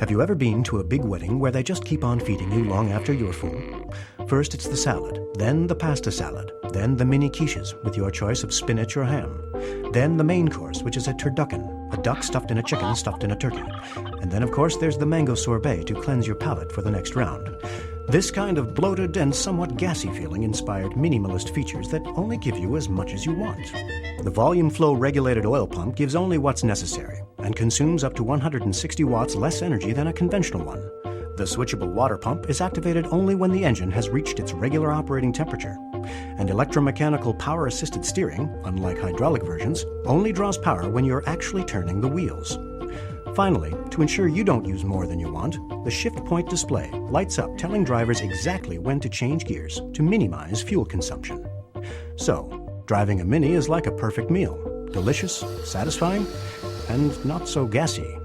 Have you ever been to a big wedding where they just keep on feeding you long after you're full? First it's the salad, then the pasta salad, then the mini quiches with your choice of spinach or ham. Then the main course, which is a turducken, a duck stuffed in a chicken stuffed in a turkey. And then of course there's the mango sorbet to cleanse your palate for the next round. This kind of bloated and somewhat gassy feeling inspired minimalist features that only give you as much as you want. The volume flow regulated oil pump gives only what's necessary and consumes up to 160 watts less energy than a conventional one. The switchable water pump is activated only when the engine has reached its regular operating temperature. And electromechanical power-assisted steering, unlike hydraulic versions, only draws power when you're actually turning the wheels. Finally, to ensure you don't use more than you want, the shift point display lights up telling drivers exactly when to change gears to minimize fuel consumption. So, driving a Mini is like a perfect meal. Delicious, satisfying, and not so gassy.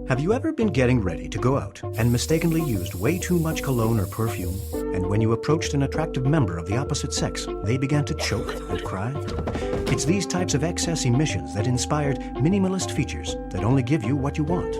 Have you ever been getting ready to go out and mistakenly used way too much cologne or perfume? And when you approached an attractive member of the opposite sex, they began to choke and cry? It's these types of excess emissions that inspired minimalist features that only give you what you want.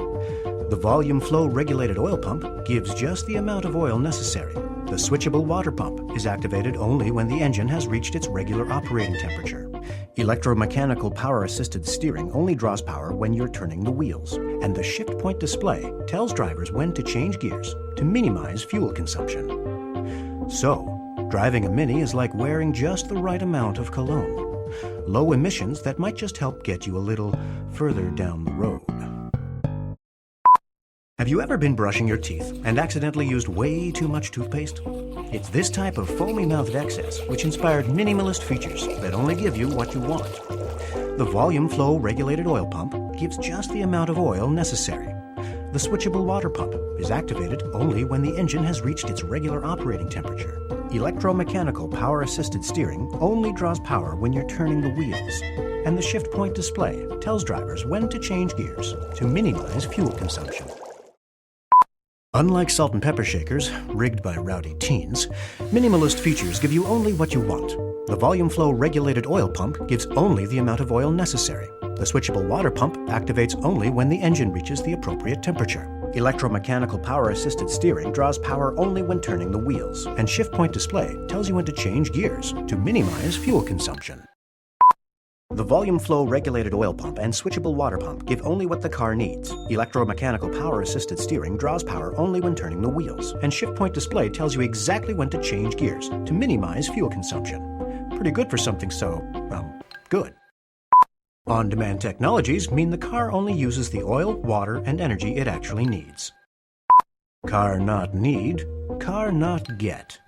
The volume flow regulated oil pump gives just the amount of oil necessary. The switchable water pump is activated only when the engine has reached its regular operating temperature. Electromechanical power-assisted steering only draws power when you're turning the wheels. And the shift point display tells drivers when to change gears to minimize fuel consumption. So, driving a Mini is like wearing just the right amount of cologne. Low emissions that might just help get you a little further down the road. Have you ever been brushing your teeth and accidentally used way too much toothpaste? It's this type of foamy-mouthed excess which inspired minimalist features that only give you what you want. The volume flow regulated oil pump gives just the amount of oil necessary. The switchable water pump is activated only when the engine has reached its regular operating temperature. Electromechanical power-assisted steering only draws power when you're turning the wheels. And the shift point display tells drivers when to change gears to minimize fuel consumption. Unlike salt and pepper shakers, rigged by rowdy teens, minimalist features give you only what you want. The volume flow regulated oil pump gives only the amount of oil necessary. The switchable water pump activates only when the engine reaches the appropriate temperature. Electromechanical power-assisted steering draws power only when turning the wheels. And shift point display tells you when to change gears to minimize fuel consumption. The volume flow regulated oil pump and switchable water pump give only what the car needs. Electromechanical power-assisted steering draws power only when turning the wheels. And shift point display tells you exactly when to change gears to minimize fuel consumption. Pretty good for something so, well, good. On-demand technologies mean the car only uses the oil, water, and energy it actually needs. Car not need, car not get.